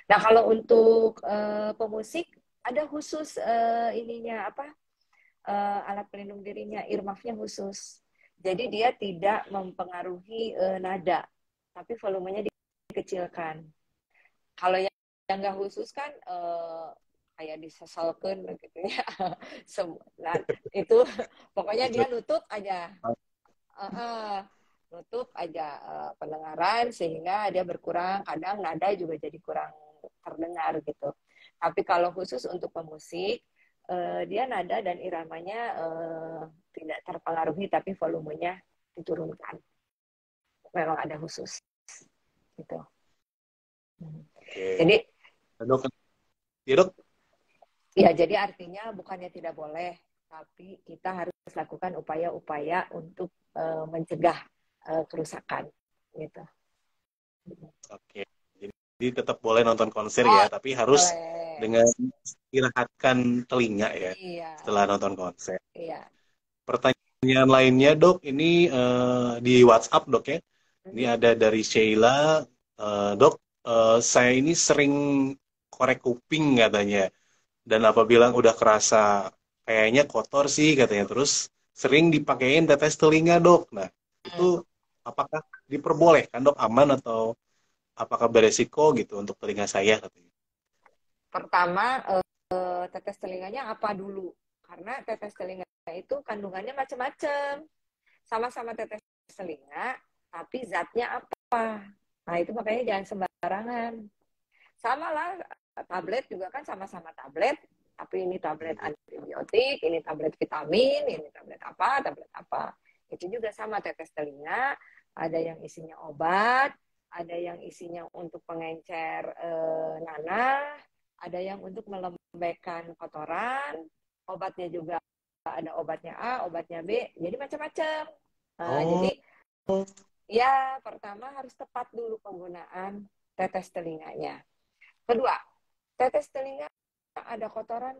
Nah kalau untuk pemusik ada khusus ininya apa, alat pelindung dirinya, earmuffnya khusus. Jadi dia tidak mempengaruhi nada, tapi volumenya dikecilkan. Kalau yang nggak khusus kan kayak disesalkan gitu ya. Nah, itu pokoknya dia gitu. nutut aja. Uh, uh, nutup aja pendengaran sehingga dia berkurang, kadang nada juga jadi kurang terdengar gitu. Tapi kalau khusus untuk pemusik, dia nada dan iramanya tidak terpengaruhi, tapi volumenya diturunkan. Memang ada khusus gitu. Oke. Jadi Dok, ya dok. ya, jadi artinya bukannya tidak boleh, tapi kita harus lakukan upaya-upaya untuk mencegah kerusakan gitu. Oke. Jadi tetap boleh nonton konser Oh, ya, tapi harus boleh. dengan istirahatkan telinga ya Iya, setelah nonton konser. iya. Pertanyaan lainnya dok, ini di WhatsApp dok ya. Ini Mhm. ada dari Sheila, dok, saya ini sering korek kuping katanya, dan apabila udah kerasa kayaknya kotor sih katanya, terus sering dipakein tetes telinga dok. Nah itu apakah diperbolehkan dok, aman atau apakah beresiko gitu untuk telinga saya katanya? Pertama, tetes telinganya apa dulu? Karena tetes telinga itu kandungannya macam-macam. Sama-sama tetes telinga, tapi zatnya apa? Nah, itu makanya jangan sembarangan. Sama lah, tablet juga kan sama-sama tablet, tapi ini tablet antibiotik, ini tablet vitamin, ini tablet apa. Itu juga sama tetes telinga, ada yang isinya obat, ada yang isinya untuk pengencer nanah, ada yang untuk melembekkan kotoran, obatnya juga ada obatnya A, obatnya B, jadi macam-macam. Nah, Oh, jadi ya pertama harus tepat dulu penggunaan tetes telinganya. Kedua, tetes telinga ada kotoran,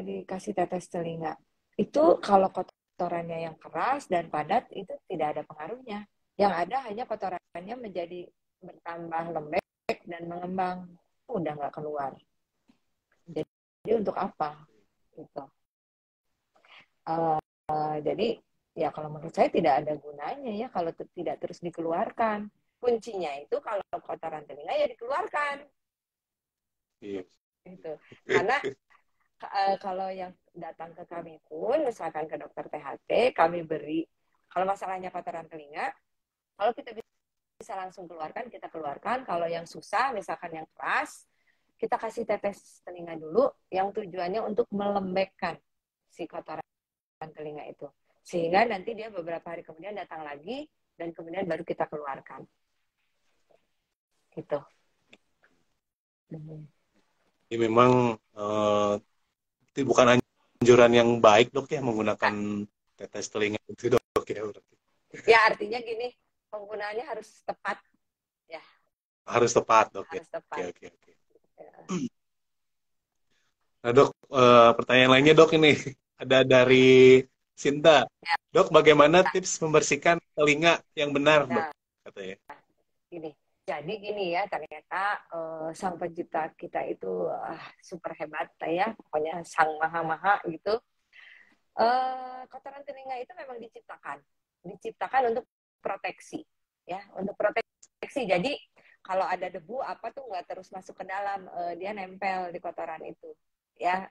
dikasih tetes telinga. Itu kalau kotorannya yang keras dan padat itu tidak ada pengaruhnya. Yang ada hanya kotorannya menjadi bertambah lembek dan mengembang. Udah nggak keluar. Jadi untuk apa? Gitu. Jadi ya kalau menurut saya tidak ada gunanya ya kalau tidak terus dikeluarkan. Kuncinya itu kalau kotoran telinga ya dikeluarkan. iya. Gitu. Karena kalau yang datang ke kami pun, misalkan ke dokter THT, kami beri, kalau masalahnya kotoran telinga, kalau kita bisa langsung keluarkan, kita keluarkan. Kalau yang susah, misalkan yang keras, kita kasih tetes telinga dulu, yang tujuannya untuk melembekkan si kotoran telinga itu. Sehingga nanti dia beberapa hari kemudian datang lagi, dan kemudian baru kita keluarkan. Gitu. Ini memang itu bukan anjuran yang baik dok ya, menggunakan tetes telinga itu dok ya berarti. Ya artinya gini, penggunaannya harus tepat. Ya, Harus tepat dok ya. harus Oke tepat. oke oke. Nah dok, pertanyaan lainnya dok ini ada dari Sinta. Dok, bagaimana tips membersihkan telinga yang benar dok? Nah, Katanya. gini. Jadi gini ya, ternyata sang pencipta kita itu super hebat ya, pokoknya sang maha-maha gitu. Kotoran telinga itu memang diciptakan untuk proteksi, ya, untuk proteksi. Jadi kalau ada debu apa tuh nggak terus masuk ke dalam, dia nempel di kotoran itu, ya,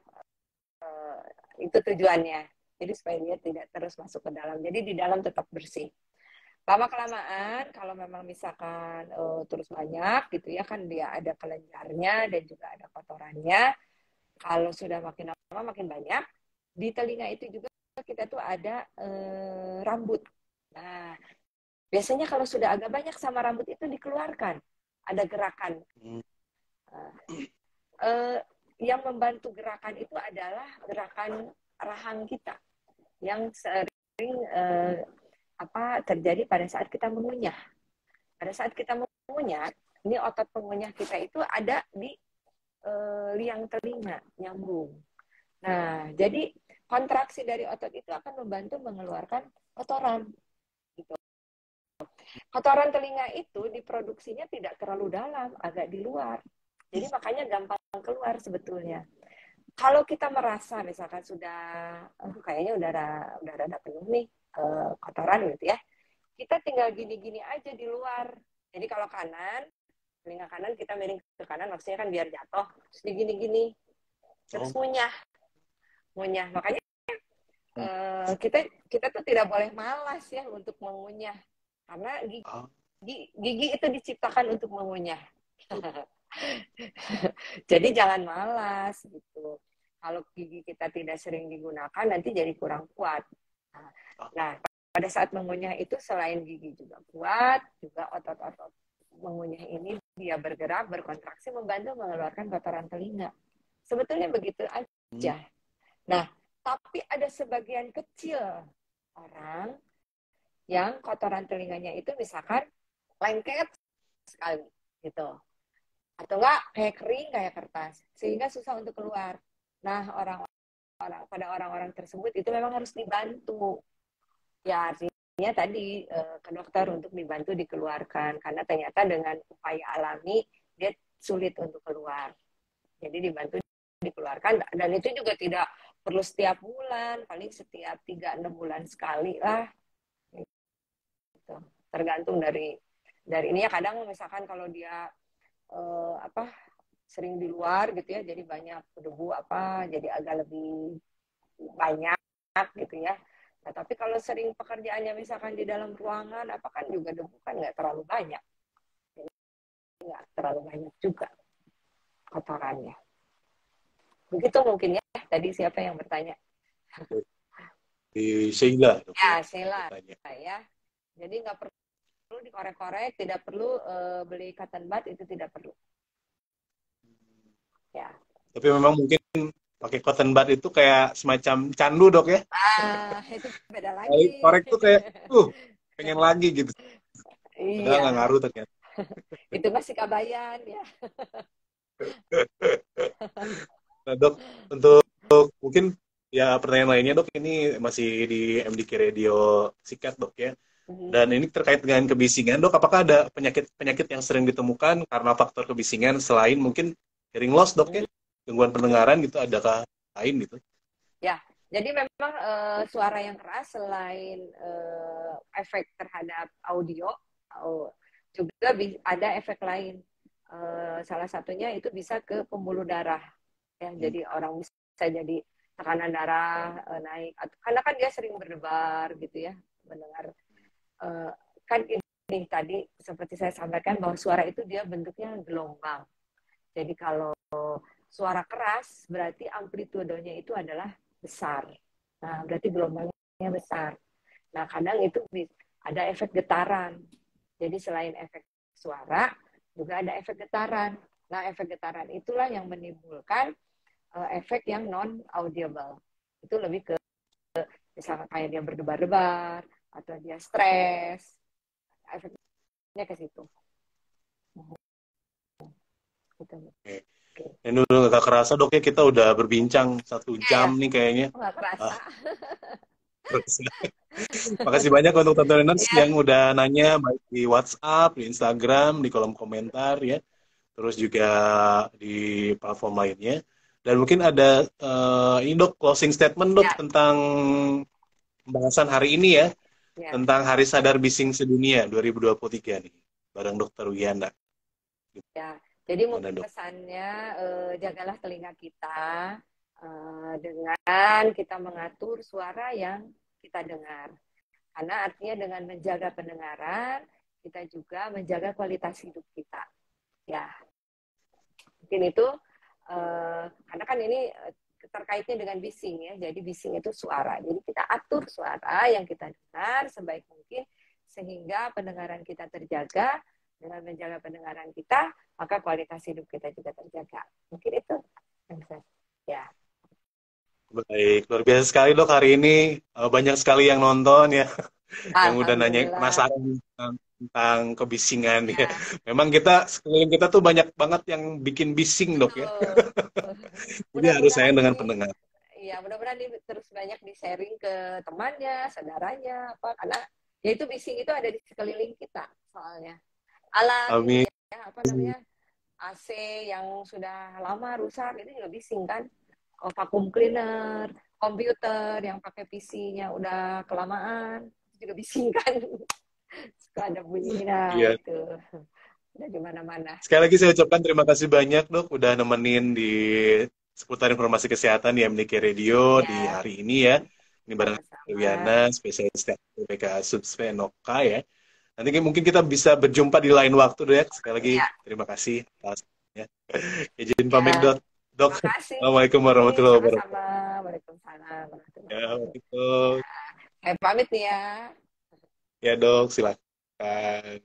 itu tujuannya. Jadi supaya dia tidak terus masuk ke dalam. Jadi di dalam tetap bersih. Lama-kelamaan kalau memang misalkan terus banyak gitu ya kan dia ada kelenjarnya dan juga ada kotorannya. Kalau sudah makin lama makin banyak, di telinga itu juga kita tuh ada rambut. Nah, biasanya kalau sudah agak banyak sama rambut itu dikeluarkan. Ada gerakan. Yang membantu gerakan itu adalah gerakan rahang kita yang sering terjadi pada saat kita mengunyah. Pada saat kita mengunyah, ini otot pengunyah kita itu ada di liang telinga, nyambung. Nah, jadi kontraksi dari otot itu akan membantu mengeluarkan kotoran. Gitu. Kotoran telinga itu diproduksinya tidak terlalu dalam, agak di luar. Jadi makanya gampang keluar sebetulnya. Kalau kita merasa misalkan sudah kayaknya udah ada penuh nih kotoran gitu ya, kita tinggal gini-gini aja di luar. Jadi kalau kanan, telinga kanan kita miring ke kanan, maksudnya kan biar jatuh. Terus digini-gini, terus ngunyah. Makanya kita tuh tidak boleh malas ya untuk mengunyah. Karena Ah, gigi itu diciptakan untuk mengunyah. Jadi jangan malas gitu. Kalau gigi kita tidak sering digunakan, nanti jadi kurang kuat. ah, Nah, pada saat mengunyah itu selain gigi juga kuat, juga otot-otot mengunyah ini dia bergerak, berkontraksi, membantu mengeluarkan kotoran telinga. Sebetulnya begitu hmm, aja. Nah, tapi ada sebagian kecil orang yang kotoran telinganya itu misalkan lengket sekali gitu. Atau enggak kayak kering kayak kertas sehingga susah untuk keluar. Nah, pada orang-orang tersebut itu memang harus dibantu. Ya, artinya tadi ke dokter untuk dibantu dikeluarkan karena ternyata dengan upaya alami dia sulit untuk keluar. Jadi dibantu dikeluarkan dan itu juga tidak perlu setiap bulan, paling setiap 3-6 bulan sekali lah. Gitu. Tergantung dari ini ya, kadang misalkan kalau dia apa sering di luar gitu ya, jadi banyak debu apa, jadi agak lebih banyak gitu ya. Nah, tapi kalau sering pekerjaannya misalkan di dalam ruangan, apa kan juga debu kan nggak terlalu banyak, nggak terlalu banyak juga kotorannya. Begitu mungkin ya. Tadi siapa yang bertanya? di Sheila dok ya Ya, Sheila bertanya. ya. Jadi nggak perlu dikorek-korek, tidak perlu beli cotton bud, itu tidak perlu. Ya. Tapi memang mungkin pakai cotton bud itu kayak semacam candu dok ya. Itu beda Kali lagi. korek tuh kayak, pengen lagi gitu. Padahal Iya, nggak ngaruh ternyata. itu masih kabayan ya. Nah, dok, untuk mungkin ya pertanyaan lainnya dok, ini masih di MDK Radio Sikat dok ya. Dan Mhm. ini terkait dengan kebisingan dok, apakah ada penyakit-penyakit yang sering ditemukan karena faktor kebisingan selain mungkin hearing loss dok ya, gangguan pendengaran gitu, adakah lain gitu? Ya, jadi memang suara yang keras selain efek terhadap audio, juga ada efek lain. Salah satunya itu bisa ke pembuluh darah. Ya, Hmm. jadi orang bisa jadi tekanan darah naik. Karena kan dia sering berdebar gitu ya, mendengar. Eh, kan ini tadi seperti saya sampaikan bahwa suara itu dia bentuknya gelombang. Jadi kalau suara keras berarti amplitudenya itu adalah besar. Nah, berarti gelombangnya besar. Nah, kadang itu ada efek getaran. Jadi selain efek suara, juga ada efek getaran. Nah, efek getaran itulah yang menimbulkan efek yang non audible. Itu lebih ke misalnya kayak dia berdebar-debar atau dia stres, efeknya ke situ. Gitu. Oke. Ini dulu nggak kerasa dok ya, kita udah berbincang 1 jam Ya, nih kayaknya. ya, nggak kerasa. Ah, makasih banyak untuk tontoners yang Ya, udah nanya baik di WhatsApp, di Instagram, di kolom komentar ya, terus juga di platform lainnya. Dan mungkin ada ini dok closing statement dok ya, tentang pembahasan hari ini ya, ya. tentang Hari Sadar Bising Sedunia 2023 nih, bareng Dokter Wiyanda. Ya, jadi Gimana mungkin dok? pesannya jagalah telinga kita dengan kita mengatur suara yang kita dengar. Karena artinya dengan menjaga pendengaran, kita juga menjaga kualitas hidup kita. Ya, mungkin itu karena kan ini terkaitnya dengan bising ya. Jadi bising itu suara. Jadi kita atur suara yang kita dengar sebaik mungkin sehingga pendengaran kita terjaga. Dengan menjaga pendengaran kita, maka kualitas hidup kita juga terjaga. Mungkin itu. Ya. Baik, luar biasa sekali dok hari ini. Banyak sekali yang nonton ya, yang udah nanya Alhamdulillah. penasaran tentang kebisingan ya. Ya, Memang kita sekeliling kita tuh banyak banget yang bikin bising dok ya. betul. Jadi harus sayang Mudah-mudahan dengan ini pendengar. ya mudah-mudahan ini terus banyak di-sharing ke temannya, saudaranya apa karena ya itu bising itu ada di sekeliling kita soalnya. Alami Amin. ya apa namanya? AC yang sudah lama rusak itu juga bising kan. Vacuum cleaner, komputer yang pakai PC-nya udah kelamaan itu juga bising kan. Suka ada bunyi nah Iya. itu. Udah di mana-mana. Sekali lagi saya ucapkan terima kasih banyak dok udah nemenin di seputar informasi kesehatan di MDK Radio di Ya, hari ini ya. Ini bareng sama-sama. Wiana, spesialis PPK Subspe Noka ya. Nanti mungkin kita bisa berjumpa di lain waktu, Dok. Sekali lagi Ya, terima kasih atas ya. Izin pamit, ya. Dok. Dok. Makasih. Assalamualaikum warahmatullahi wabarakatuh. Sama-sama. Waalaikumsalam warahmatullahi Ya, wabarakatuh. itu. Saya pamit nih ya. Ya, Dok, silakan.